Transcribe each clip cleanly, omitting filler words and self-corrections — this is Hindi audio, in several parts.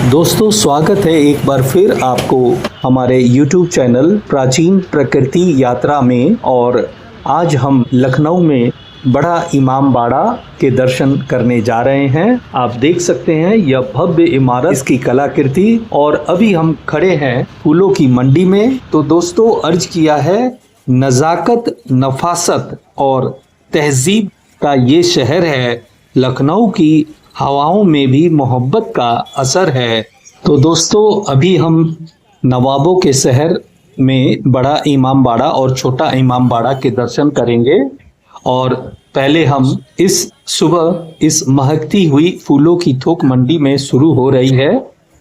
दोस्तों स्वागत है एक बार फिर आपको हमारे YouTube चैनल प्राचीन प्रकृति यात्रा में। और आज हम लखनऊ में बड़ा इमाम बाड़ा के दर्शन करने जा रहे हैं। आप देख सकते हैं यह भव्य इमारत, इसकी कलाकृति। और अभी हम खड़े हैं फूलों की मंडी में। तो दोस्तों अर्ज किया है, नज़ाकत, नफासत और तहजीब का ये शहर है। लखनऊ की हवाओं में भी मोहब्बत का असर है। तो दोस्तों अभी हम नवाबों के शहर में बड़ा इमाम बाड़ा और छोटा इमाम बाड़ा के दर्शन करेंगे। और पहले हम इस महकती हुई फूलों की थोक मंडी में शुरू हो रही है।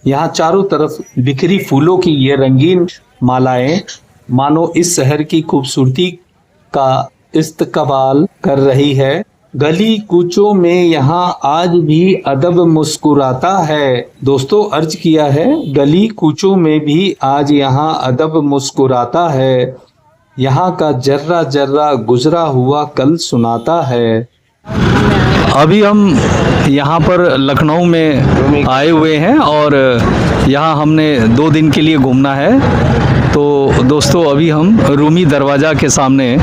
यहाँ चारों तरफ बिखरी फूलों की ये रंगीन मालाएं मानो इस शहर की खूबसूरती का इस्तकबाल कर रही है। गली कूचों में यहाँ आज भी अदब मुस्कुराता है। दोस्तों अर्ज किया है, गली कूचों में भी आज यहाँ अदब मुस्कुराता है। यहाँ का जर्रा जर्रा गुजरा हुआ कल सुनाता है। अभी हम यहाँ पर लखनऊ में आए हुए हैं और यहाँ हमने 2 दिन के लिए घूमना है। तो दोस्तों अभी हम रूमी दरवाज़ा के सामने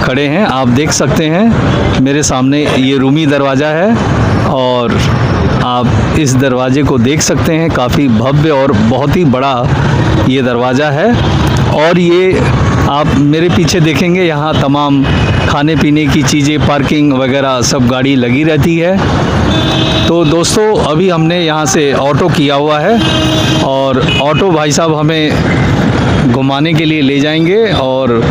खड़े हैं। आप देख सकते हैं मेरे सामने ये रूमी दरवाज़ा है और आप इस दरवाजे को देख सकते हैं। काफ़ी भव्य और बहुत ही बड़ा ये दरवाज़ा है। और ये आप मेरे पीछे देखेंगे, यहाँ तमाम खाने पीने की चीज़ें, पार्किंग वगैरह सब गाड़ी लगी रहती है। तो दोस्तों अभी हमने यहाँ से ऑटो किया हुआ है और ऑटो भाई साहब हमें घुमाने के लिए ले जाएंगे। और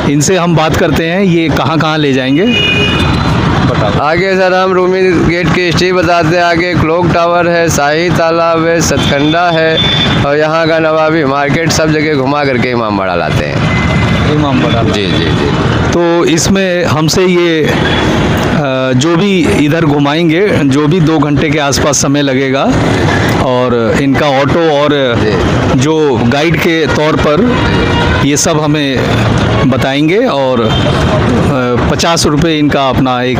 इनसे हम बात करते हैं ये कहाँ कहाँ ले जाएंगे, बताओ। आगे सर हम रूमी गेट की हिस्ट्री बताते हैं। आगे क्लॉक टावर है, शाही तालाब है, सतखंडा है और यहाँ का नवाबी मार्केट, सब जगह घुमा करके इमाम बाड़ा लाते हैं। इमाम बाड़ा, जी जी जी। तो इसमें हमसे ये जो भी इधर घुमाएंगे, जो भी 2 घंटे के आसपास समय लगेगा, और इनका ऑटो और जो गाइड के तौर पर ये सब हमें बताएंगे। और 50 रुपये इनका अपना एक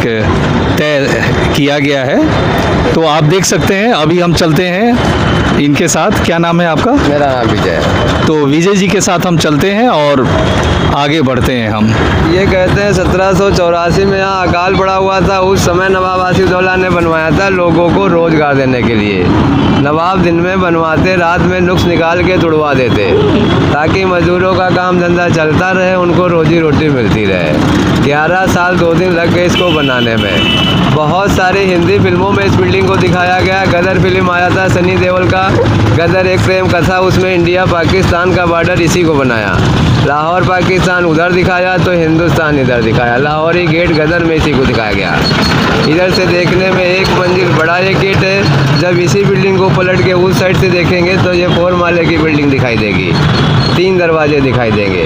तय किया गया है। तो आप देख सकते हैं अभी हम चलते हैं इनके साथ। क्या नाम है आपका? मेरा नाम विजय है। तो विजय जी के साथ हम चलते हैं और आगे बढ़ते हैं हम। ये कहते हैं 1784 में यहाँ अकाल पड़ा हुआ था। उस समय नवाब आसिफउद्दौला ने बनवाया था लोगों को रोजगार देने के लिए। नवाब दिन में बनवाते, रात में नुक्स निकाल के तुड़वा देते, ताकि मजदूरों का काम धंधा चलता रहे, उनको रोजी रोटी मिलती रहे। 11 साल 2 दिन लग गए इसको बनाने में। बहुत सारी हिंदी फिल्मों में इस बिल्डिंग को दिखाया गया। गदर फिल्म आया था सनी देओल का, गदर एक प्रेम कथा, उसमें इंडिया पाकिस्तान का बॉर्डर इसी को बनाया। लाहौर पाकिस्तान उधर दिखाया तो हिंदुस्तान इधर दिखाया। लाहौरी गेट गदर में इसी को दिखाया गया। इधर से देखने में 1 मंजिल बड़ा ये गेट है। जब इसी बिल्डिंग को पलट के उस साइड से देखेंगे तो ये 4 माले की बिल्डिंग दिखाई देगी। 3 दरवाजे दिखाई देंगे।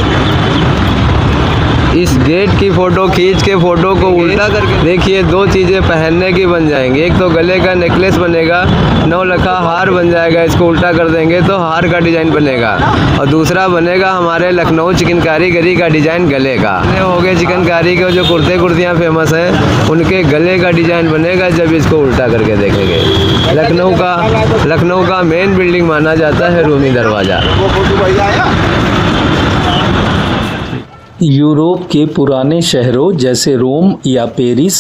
इस गेट की फ़ोटो खींच के फ़ोटो को उल्टा करके देखिए, 2 चीज़ें पहनने की बन जाएंगी। एक तो गले का नेकलेस बनेगा, 9 लखा हार बन जाएगा। इसको उल्टा कर देंगे तो हार का डिज़ाइन बनेगा। और दूसरा बनेगा हमारे लखनऊ चिकन कारीगरी का डिज़ाइन गले का। हो गए चिकनकारी के जो कुर्ते कुर्तियाँ फेमस हैं, उनके गले का डिज़ाइन बनेगा जब इसको उल्टा करके देखेंगे। लखनऊ का मेन बिल्डिंग माना जाता है रूमी दरवाज़ा। यूरोप के पुराने शहरों जैसे रोम या पेरिस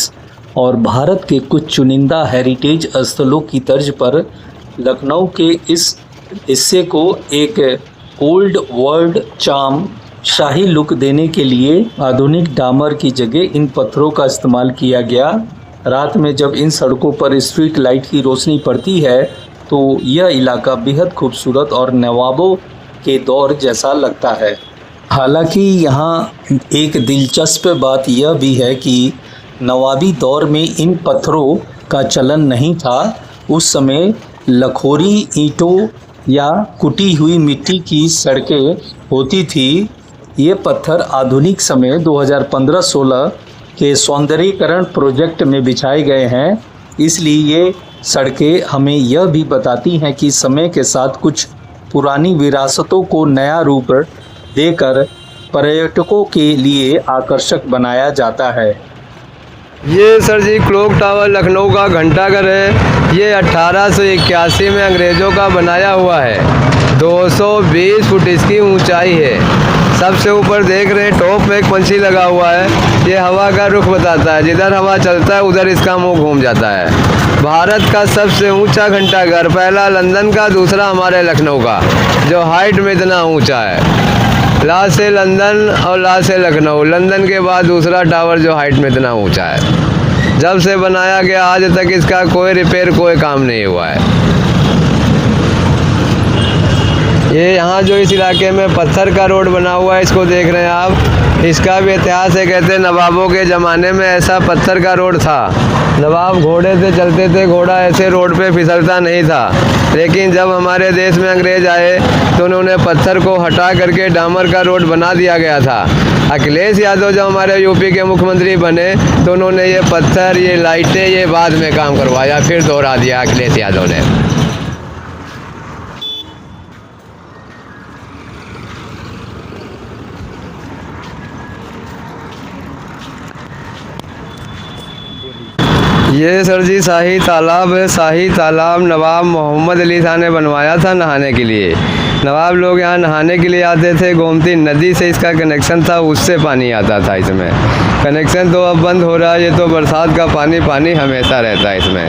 और भारत के कुछ चुनिंदा हेरिटेज स्थलों की तर्ज पर लखनऊ के इस हिस्से को एक ओल्ड वर्ल्ड चार्म, शाही लुक देने के लिए आधुनिक डामर की जगह इन पत्थरों का इस्तेमाल किया गया। रात में जब इन सड़कों पर स्ट्रीट लाइट की रोशनी पड़ती है तो यह इलाका बेहद खूबसूरत और नवाबों के दौर जैसा लगता है। हालांकि यहाँ एक दिलचस्प बात यह भी है कि नवाबी दौर में इन पत्थरों का चलन नहीं था। उस समय लखोरी ईंटों या कुटी हुई मिट्टी की सड़कें होती थी। ये पत्थर आधुनिक समय 2015-16 के सौंदर्यीकरण प्रोजेक्ट में बिछाए गए हैं। इसलिए ये सड़कें हमें यह भी बताती हैं कि समय के साथ कुछ पुरानी विरासतों को नया रूप देकर पर्यटकों के लिए आकर्षक बनाया जाता है। ये सर जी क्लॉक टावर लखनऊ का घंटाघर है। ये 1881 में अंग्रेज़ों का बनाया हुआ है। 220 फुट इसकी ऊंचाई है। सबसे ऊपर देख रहे हैं टॉप में एक पंछी लगा हुआ है। ये हवा का रुख बताता है, जिधर हवा चलता है उधर इसका मुंह घूम जाता है। भारत का सबसे ऊंचा घंटाघर, पहला लंदन का, दूसरा हमारे लखनऊ का, जो हाइट में इतना ऊंचा है। ला से लंदन और ला से लखनऊ, लंदन के बाद दूसरा टावर जो हाइट में इतना ऊंचा है। जब से बनाया गया आज तक इसका कोई रिपेयर, कोई काम नहीं हुआ है। ये यहाँ जो इस इलाके में पत्थर का रोड बना हुआ है, इसको देख रहे हैं आप, इसका भी इतिहास है। कहते हैं नवाबों के ज़माने में ऐसा पत्थर का रोड था। नवाब घोड़े से चलते थे, घोड़ा ऐसे रोड पे फिसलता नहीं था। लेकिन जब हमारे देश में अंग्रेज़ आए तो उन्होंने पत्थर को हटा करके डामर का रोड बना दिया गया था। अखिलेश यादव जब हमारे यूपी के मुख्यमंत्री बने तो उन्होंने ये पत्थर, ये लाइटें, ये बाद में काम करवाया, फिर दोहरा दिया अखिलेश यादव ने। ये सर जी शाही तालाब है। शाही तालाब नवाब मोहम्मद अली शाह ने बनवाया था नहाने के लिए। नवाब लोग यहाँ नहाने के लिए आते थे। गोमती नदी से इसका कनेक्शन था, उससे पानी आता था इसमें। कनेक्शन तो अब बंद हो रहा है। ये तो बरसात का पानी पानी हमेशा रहता है इसमें।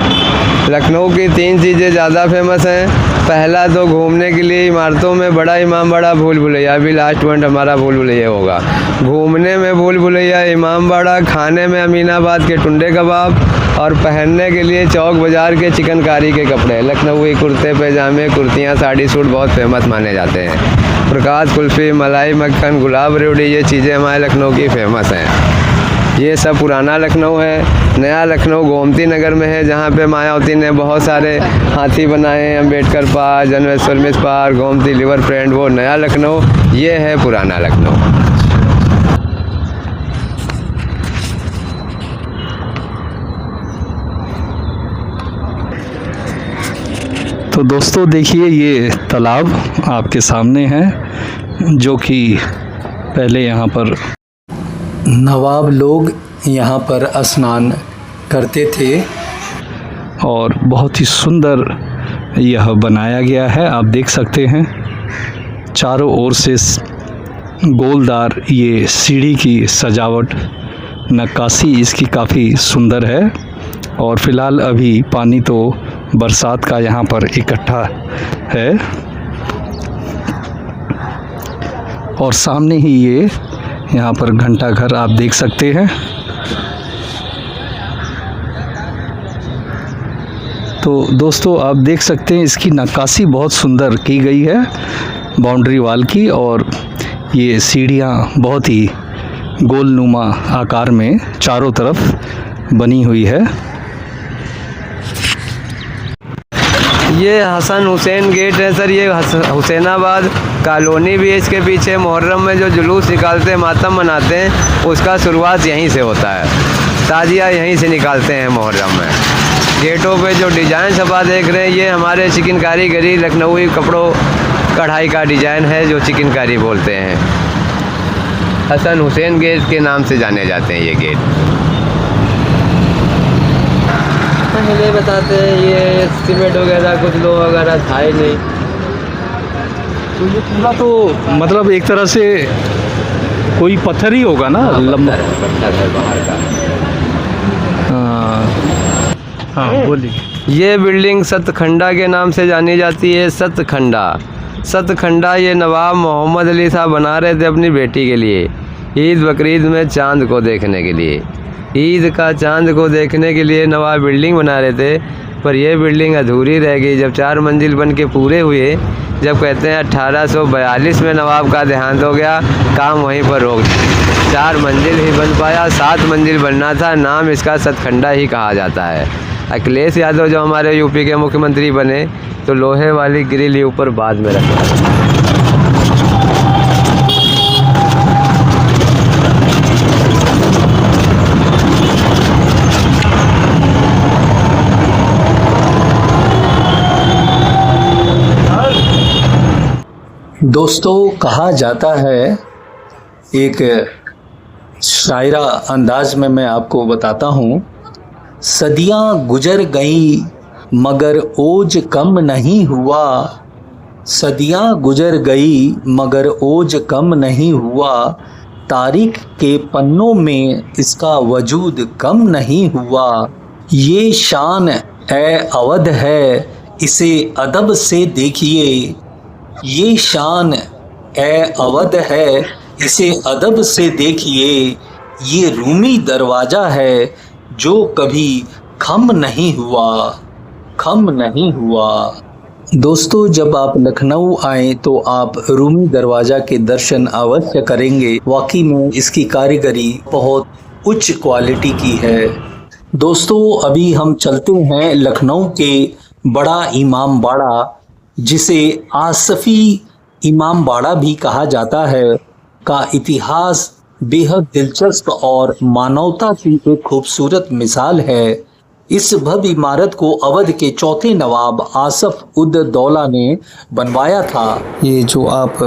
लखनऊ की 3 चीज़ें ज़्यादा फेमस हैं। पहला तो घूमने के लिए इमारतों में बड़ा इमाम बाड़ा, भूल भुलैया, अभी लास्ट पॉइंट हमारा भूल भुलैया होगा। घूमने में भूल भुलैया, इमाम बाड़ा, खाने में अमीनाबाद के टुंडे कबाब, और पहनने के लिए चौक बाज़ार के चिकनकारी के कपड़े। लखनऊ कुर्ते पैजामे, कुर्तियाँ, साड़ी सूट बहुत फेमस माने जाते हैं। प्रकाश कुल्फ़ी, मलाई मक्खन, गुलाब रेवड़ी, ये चीज़ें हमारे लखनऊ की फ़ेमस हैं। ये सब पुराना लखनऊ है। नया लखनऊ गोमती नगर में है, जहाँ पे मायावती ने बहुत सारे हाथी बनाए हैं। अम्बेडकर पार्क, जन्मेश्वर मिश्र पार्क, गोमती रिवर फ्रंट, वो नया लखनऊ। ये है पुराना लखनऊ। तो दोस्तों देखिए, ये तालाब आपके सामने है, जो कि पहले यहाँ पर नवाब लोग यहाँ पर स्नान करते थे और बहुत ही सुंदर यह बनाया गया है। आप देख सकते हैं चारों ओर से गोलदार ये सीढ़ी की सजावट, नक्काशी इसकी काफ़ी सुंदर है। और फ़िलहाल अभी पानी तो बरसात का यहाँ पर इकट्ठा है और सामने ही ये यहाँ पर घंटाघर आप देख सकते हैं। तो दोस्तों आप देख सकते हैं इसकी नक्काशी बहुत सुंदर की गई है बाउंड्री वाल की, और ये सीढ़ियाँ बहुत ही गोलनुमा आकार में चारों तरफ बनी हुई है। ये हसन हुसैन गेट है सर। ये हुसैनाबाद कॉलोनी भी है इसके पीछे। मुहर्रम में जो जुलूस निकालते, मातम मनाते हैं, उसका शुरुआत यहीं से होता है। ताजिया यहीं से निकालते हैं मुहर्रम में। गेटों पे जो डिज़ाइन छपा देख रहे हैं, ये हमारे चिकनकारी गरी लखनऊई कपड़ों कढ़ाई का डिज़ाइन है, जो चिकनकारी बोलते हैं। हसन हुसैन गेट के नाम से जाने जाते हैं ये गेट। पहले बताते हैं ये सीमेंट वगैरह कुछ लोग वगैरह था ही नहीं। तो ये पूरा तो मतलब एक तरह से कोई पत्थर ही होगा ना, लंबा पत्थर है बाहर का। हाँ बोलिए। ये बिल्डिंग सतखंडा के नाम से जानी जाती है। सतखंडा ये नवाब मोहम्मद अली साहब बना रहे थे अपनी बेटी के लिए, ईद बकरीद में चांद को देखने के लिए। ईद का चांद को देखने के लिए नवाब बिल्डिंग बना रहे थे, पर यह बिल्डिंग अधूरी रह गई। जब 4 मंजिल बन के पूरे हुए, जब कहते हैं 1842 में नवाब का देहांत हो गया, काम वहीं पर रोक दिया। 4 मंजिल ही बन पाया, 7 मंजिल बनना था। नाम इसका सतखंडा ही कहा जाता है। अखिलेश यादव जो हमारे यूपी के मुख्यमंत्री बने, तो लोहे वाली ग्रिल ही ऊपर बाद में रखा। दोस्तों कहा जाता है एक शायरा अंदाज में मैं आपको बताता हूँ। सदियाँ गुजर गई मगर ओज कम नहीं हुआ, सदियाँ गुजर गई मगर ओज कम नहीं हुआ, तारीख के पन्नों में इसका वजूद कम नहीं हुआ। ये शान ए अवध है इसे अदब से देखिए, ये शान ए अवध है इसे अदब से देखिए, ये रूमी दरवाज़ा है जो कभी खम नहीं हुआ, खम नहीं हुआ। दोस्तों, जब आप लखनऊ आएँ तो आप रूमी दरवाज़ा के दर्शन अवश्य करेंगे। वाकई में इसकी कारीगरी बहुत उच्च क्वालिटी की है। दोस्तों, अभी हम चलते हैं लखनऊ के बड़ा इमाम बाड़ा, जिसे आसफ़ी इमाम बाड़ा भी कहा जाता है, का इतिहास बेहद दिलचस्प और मानवता की एक खूबसूरत मिसाल है। इस भव्य इमारत को अवध के चौथे नवाब आसफ उद दौला ने बनवाया था। ये जो आप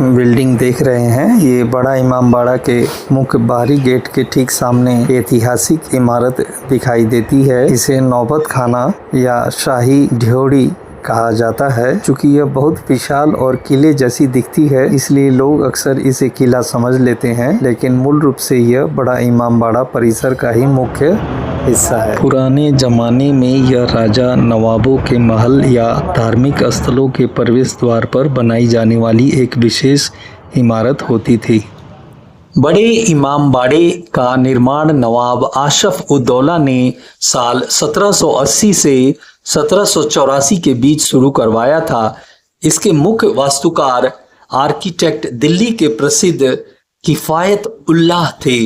बिल्डिंग देख रहे हैं, ये बड़ा इमाम बाड़ा के मुख्य बाहरी गेट के ठीक सामने ऐतिहासिक इमारत दिखाई देती है। इसे नौबत खाना या शाही ढ्योड़ी कहा जाता है। चूँकि यह बहुत विशाल और किले जैसी दिखती है, इसलिए लोग अक्सर इसे किला समझ लेते हैं, लेकिन मूल रूप से यह बड़ा इमाम बाड़ा परिसर का ही मुख्य हिस्सा है। पुराने जमाने में यह राजा नवाबों के महल या धार्मिक स्थलों के प्रवेश द्वार पर बनाई जाने वाली एक विशेष इमारत होती थी। बड़े इमाम बाड़े का निर्माण नवाब आशफ उद दौला ने साल 1780 से 1784 के बीच शुरू करवाया था। इसके मुख्य वास्तुकार आर्किटेक्ट दिल्ली के प्रसिद्ध किफ़ायत उल्लाह थे।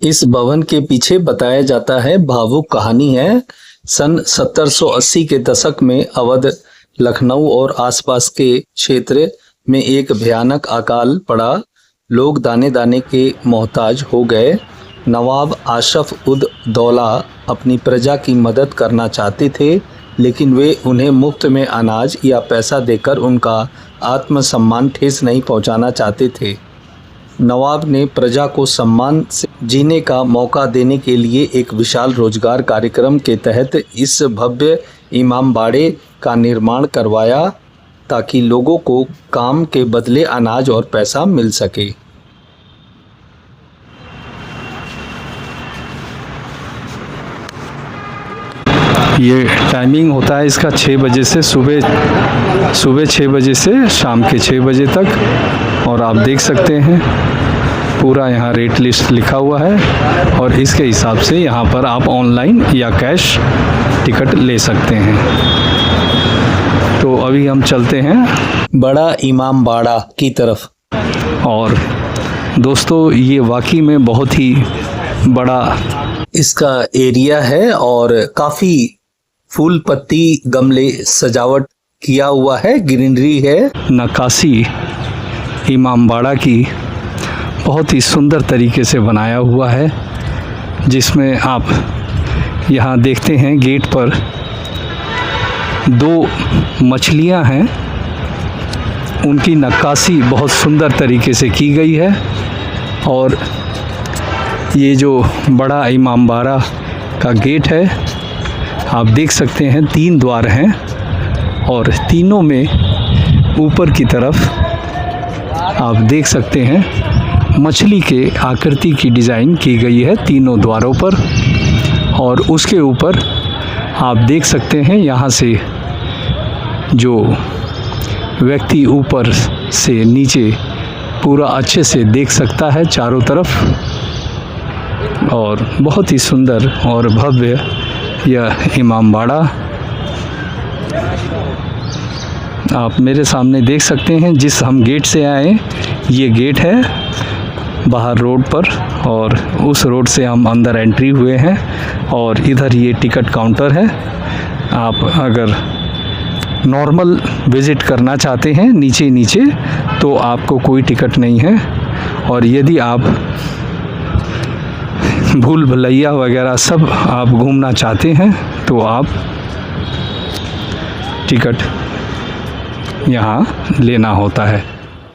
इस भवन के पीछे बताया जाता है भावुक कहानी है। सन 1780 के दशक में अवध, लखनऊ और आसपास के क्षेत्र में एक भयानक अकाल पड़ा। लोग दाने दाने के मोहताज हो गए। नवाब आशफ उद दौला अपनी प्रजा की मदद करना चाहते थे, लेकिन वे उन्हें मुफ्त में अनाज या पैसा देकर उनका आत्मसम्मान ठेस नहीं पहुंचाना चाहते थे। नवाब ने प्रजा को सम्मान से जीने का मौका देने के लिए एक विशाल रोजगार कार्यक्रम के तहत इस भव्य इमाम बाड़े का निर्माण करवाया, ताकि लोगों को काम के बदले अनाज और पैसा मिल सके। ये टाइमिंग होता है इसका 6 बजे से सुबह 6 बजे से शाम के 6 बजे तक। और आप देख सकते हैं पूरा यहाँ रेट लिस्ट लिखा हुआ है, और इसके हिसाब से यहाँ पर आप ऑनलाइन या कैश टिकट ले सकते हैं। तो अभी हम चलते हैं बड़ा इमाम बाड़ा की तरफ। और दोस्तों, ये वाकई में बहुत ही बड़ा इसका एरिया है और काफ़ी फूल पत्ती गमले सजावट किया हुआ है, ग्रीनरी है। नक्काशी इमाम बाड़ा की बहुत ही सुंदर तरीके से बनाया हुआ है, जिसमें आप यहाँ देखते हैं गेट पर 2 मछलियाँ हैं। उनकी नक्काशी बहुत सुंदर तरीके से की गई है। और ये जो बड़ा इमाम बाड़ा का गेट है, आप देख सकते हैं 3 द्वार हैं, और तीनों में ऊपर की तरफ आप देख सकते हैं मछली के आकृति की डिज़ाइन की गई है तीनों द्वारों पर। और उसके ऊपर आप देख सकते हैं यहाँ से जो व्यक्ति ऊपर से नीचे पूरा अच्छे से देख सकता है चारों तरफ। और बहुत ही सुंदर और भव्य यह इमाम बाड़ा आप मेरे सामने देख सकते हैं। जिस हम गेट से आए, ये गेट है बाहर रोड पर, और उस रोड से हम अंदर एंट्री हुए हैं। और इधर ये टिकट काउंटर है। आप अगर नॉर्मल विज़िट करना चाहते हैं नीचे तो आपको कोई टिकट नहीं है। और यदि आप भूल भुलैया वगैरह सब आप घूमना चाहते हैं तो आप टिकट यहाँ लेना होता है।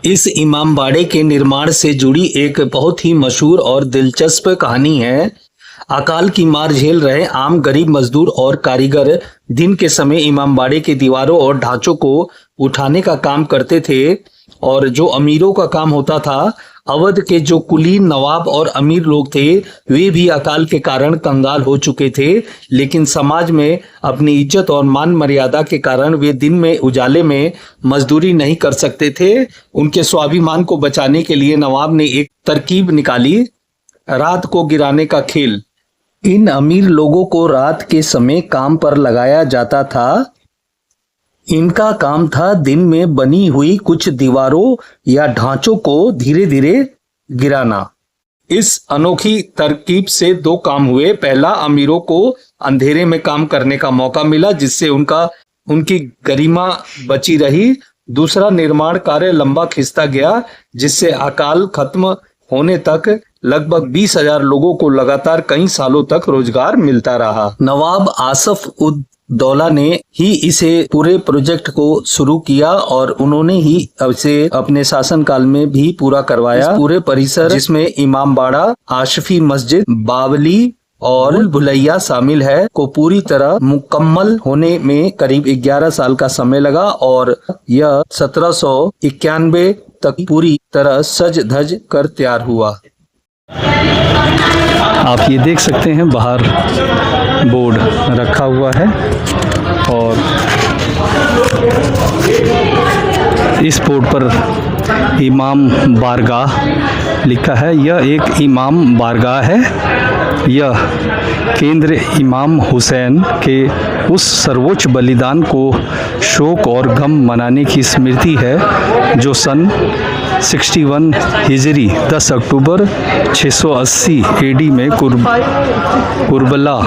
इस इमामबाड़े के निर्माण से जुड़ी एक बहुत ही मशहूर और दिलचस्प कहानी है। अकाल की मार झेल रहे आम गरीब मजदूर और कारीगर दिन के समय इमामबाड़े के दीवारों और ढांचों को उठाने का काम करते थे, और जो अमीरों का काम होता था, अवध के जो कुलीन नवाब और अमीर लोग थे, वे भी अकाल के कारण कंगाल हो चुके थे। लेकिन समाज में अपनी इज्जत और मान मर्यादा के कारण वे दिन में उजाले में मजदूरी नहीं कर सकते थे। उनके स्वाभिमान को बचाने के लिए नवाब ने एक तरकीब निकाली, रात को गिराने का खेल। इन अमीर लोगों को रात के समय काम पर लगाया जाता था। इनका काम था दिन में बनी हुई कुछ दीवारों या ढांचों को धीरे धीरे गिराना। इस अनोखी तरकीब से दो काम हुए। पहला, अमीरों को अंधेरे में काम करने का मौका मिला, जिससे उनकी गरिमा बची रही। दूसरा, निर्माण कार्य लंबा खिंचता गया, जिससे अकाल खत्म होने तक लगभग 20,000 लोगों को लगातार कई सालों तक रोजगार मिलता रहा। नवाब आसफ उद दौला ने ही इसे पूरे प्रोजेक्ट को शुरू किया और उन्होंने ही इसे अपने शासनकाल में भी पूरा करवाया। पूरे परिसर, जिसमें इमामबाड़ा, आशफी मस्जिद, बावली और भुलैया शामिल है, को पूरी तरह मुकम्मल होने में करीब 11 साल का समय लगा और यह 1791 तक पूरी तरह सज धज कर तैयार हुआ। आप ये देख सकते हैं, बाहर बोर्ड रखा हुआ है और इस बोर्ड पर इमाम बारगाह लिखा है। यह एक इमाम बारगाह है। यह केंद्र इमाम हुसैन के उस सर्वोच्च बलिदान को शोक और गम मनाने की स्मृति है, जो सन 61 हिजरी 10 अक्टूबर 680 एडी में कुर्बला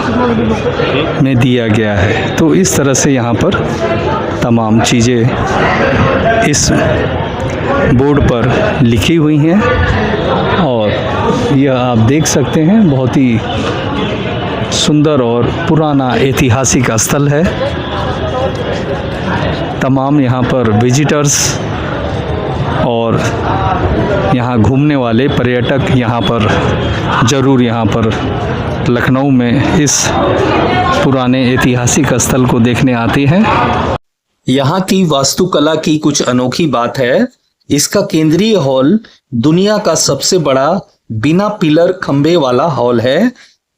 में दिया गया है। तो इस तरह से यहाँ पर तमाम चीज़ें इस बोर्ड पर लिखी हुई हैं और यह आप देख सकते हैं, बहुत ही सुंदर और पुराना ऐतिहासिक स्थल है। तमाम यहाँ पर विजिटर्स और यहाँ घूमने वाले पर्यटक यहाँ पर ज़रूर यहाँ पर लखनऊ में इस पुराने ऐतिहासिक स्थल को देखने आते हैं। यहाँ की वास्तुकला की कुछ अनोखी बात है। इसका केंद्रीय हॉल दुनिया का सबसे बड़ा बिना पिलर खंबे वाला हॉल है।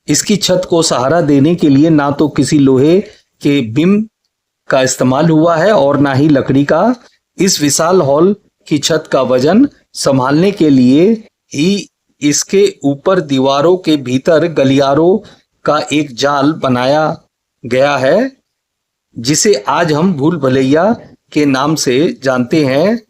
इसकी छत को सहारा देने के लिए ना तो किसी लोहे के बीम का इस्तेमाल हुआ है और ना ही लकड़ी का। इस विशाल हॉल की छत का वजन संभालने के लिए ही इसके ऊपर दीवारों के भीतर गलियारों का एक जाल बनाया गया है, जिसे आज हम भूल भुलैया के नाम से जानते हैं।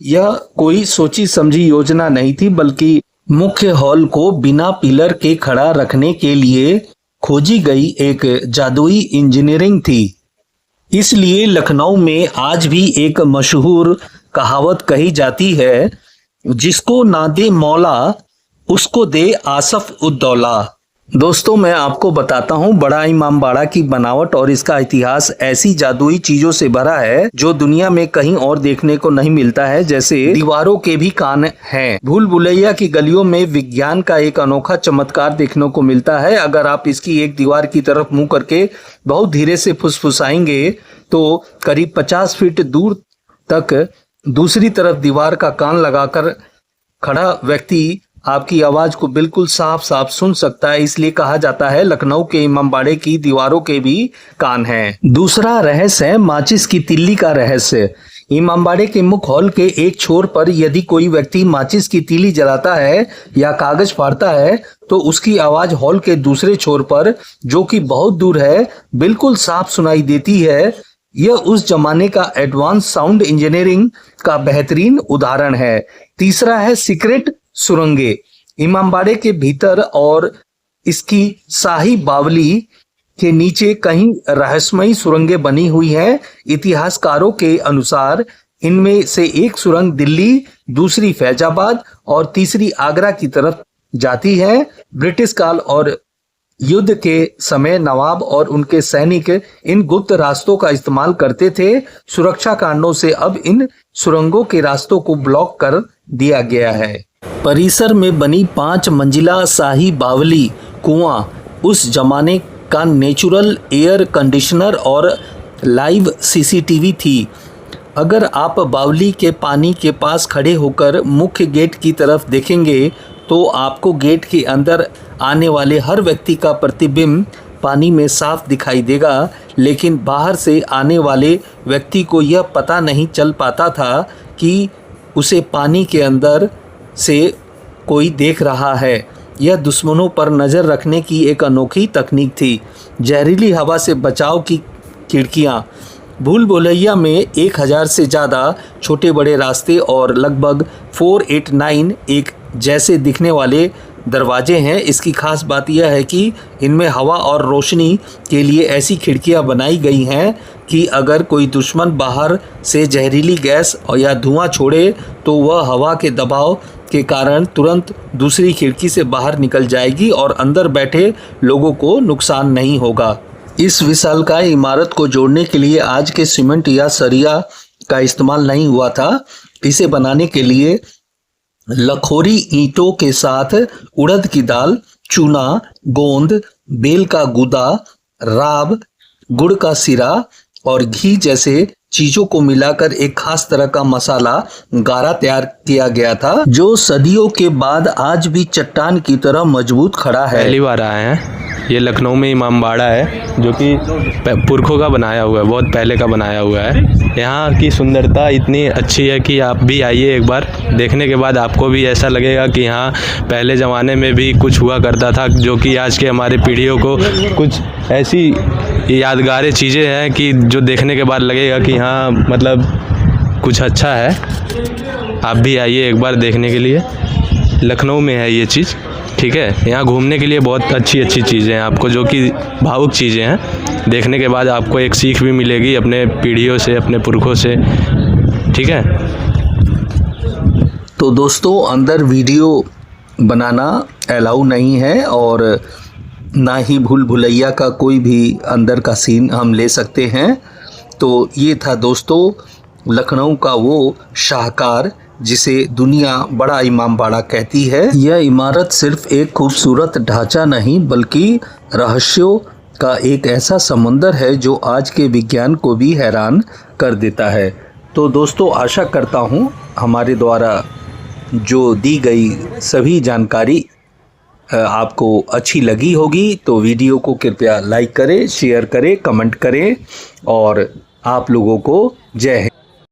यह कोई सोची समझी योजना नहीं थी, बल्कि मुख्य हॉल को बिना पिलर के खड़ा रखने के लिए खोजी गई एक जादुई इंजीनियरिंग थी। इसलिए लखनऊ में आज भी एक मशहूर कहावत कही जाती है, जिसको ना दे मौला उसको दे आसफ उद दौला। दोस्तों, मैं आपको बताता हूँ, बड़ा इमामबाड़ा की बनावट और इसका इतिहास ऐसी जादुई चीजों से भरा है जो दुनिया में कहीं और देखने को नहीं मिलता है। जैसे दीवारों के भी कान हैं। भूल भुलैया की गलियों में विज्ञान का एक अनोखा चमत्कार देखने को मिलता है। अगर आप इसकी एक दीवार की तरफ मुंह करके बहुत धीरे से फुसफुसाएंगे तो करीब 50 फीट दूर तक दूसरी तरफ दीवार का कान लगाकर खड़ा व्यक्ति आपकी आवाज को बिल्कुल साफ साफ सुन सकता है। इसलिए कहा जाता है लखनऊ के इमामबाड़े की दीवारों के भी कान हैं। दूसरा रहस्य है माचिस की तिल्ली का रहस्य। इमामबाड़े के मुख्य हॉल के एक छोर पर यदि कोई व्यक्ति माचिस की तीली जलाता है या कागज फाड़ता है तो उसकी आवाज हॉल के दूसरे छोर पर, जो कि बहुत दूर है, बिल्कुल साफ सुनाई देती है। यह उस जमाने का एडवांस साउंड इंजीनियरिंग का बेहतरीन उदाहरण है। तीसरा है सीक्रेट सुरंगें। इमामबाड़े के भीतर और इसकी शाही बावली के नीचे कहीं रहस्यमयी सुरंगें बनी हुई हैं। इतिहासकारों के अनुसार इनमें से एक सुरंग दिल्ली, दूसरी फैजाबाद और तीसरी आगरा की तरफ जाती है। ब्रिटिश काल और युद्ध के समय नवाब और उनके सैनिक इन गुप्त रास्तों का इस्तेमाल करते थे। सुरक्षा कारणों से अब इन सुरंगों के रास्तों को ब्लॉक कर दिया गया है। परिसर में बनी 5 मंजिला शाही बावली कुआं उस जमाने का नेचुरल एयर कंडीशनर और लाइव सीसीटीवी थी। अगर आप बावली के पानी के पास खड़े होकर मुख्य गेट की तरफ देखेंगे तो आपको गेट के अंदर आने वाले हर व्यक्ति का प्रतिबिंब पानी में साफ दिखाई देगा, लेकिन बाहर से आने वाले व्यक्ति को यह पता नहीं चल पाता था कि उसे पानी के अंदर से कोई देख रहा है। यह दुश्मनों पर नज़र रखने की एक अनोखी तकनीक थी। जहरीली हवा से बचाव की खिड़कियाँ। भूल भुलैया में 1000 से ज़्यादा छोटे बड़े रास्ते और लगभग 489 एक जैसे दिखने वाले दरवाजे हैं। इसकी खास बात यह है कि इनमें हवा और रोशनी के लिए ऐसी खिड़कियां बनाई गई हैं कि अगर कोई दुश्मन बाहर से जहरीली गैस या धुआं छोड़े तो वह हवा के दबाव के कारण तुरंत दूसरी खिड़की से बाहर निकल जाएगी और अंदर बैठे लोगों को नुकसान नहीं होगा। इस विशालकाय इमारत को जोड़ने के लिए आज के सीमेंट या सरिया का इस्तेमाल नहीं हुआ था। इसे बनाने के लिए लखोरी ईंटों के साथ उड़द की दाल, चूना, गोंद, बेल का गुदा, राब, गुड़ का सिरा और घी जैसे चीजों को मिलाकर एक खास तरह का मसाला गारा तैयार किया गया था, जो सदियों के बाद आज भी चट्टान की तरह मजबूत खड़ा है। पहली बार आए हैं। ये लखनऊ में इमामबाड़ा है जो कि पुरखों का बनाया हुआ है, बहुत पहले का बनाया हुआ है। यहाँ की सुंदरता इतनी अच्छी है कि आप भी आइए एक बार। देखने के बाद आपको भी ऐसा लगेगा कि हाँ पहले ज़माने में भी कुछ हुआ करता था, जो कि आज के हमारे पीढ़ियों को कुछ ऐसी यादगार चीज़ें हैं कि जो देखने के बाद लगेगा कि हाँ मतलब कुछ अच्छा है। आप भी आइए एक बार देखने के लिए। लखनऊ में है ये चीज़, ठीक है। यहाँ घूमने के लिए बहुत अच्छी अच्छी चीज़ें हैं आपको, जो कि भावुक चीज़ें हैं। देखने के बाद आपको एक सीख भी मिलेगी अपने पीढ़ियों से, अपने पुरखों से, ठीक है। तो दोस्तों अंदर वीडियो बनाना अलाउ नहीं है और ना ही भूल भुलैया का कोई भी अंदर का सीन हम ले सकते हैं। तो ये था दोस्तों लखनऊ का वो शाहकार जिसे दुनिया बड़ा इमामबाड़ा कहती है। यह इमारत सिर्फ एक खूबसूरत ढांचा नहीं बल्कि रहस्यों का एक ऐसा समुंदर है जो आज के विज्ञान को भी हैरान कर देता है। तो दोस्तों आशा करता हूँ हमारे द्वारा जो दी गई सभी जानकारी आपको अच्छी लगी होगी। तो वीडियो को कृपया लाइक करें, शेयर करें, कमेंट करें और आप लोगों को जय हिंद।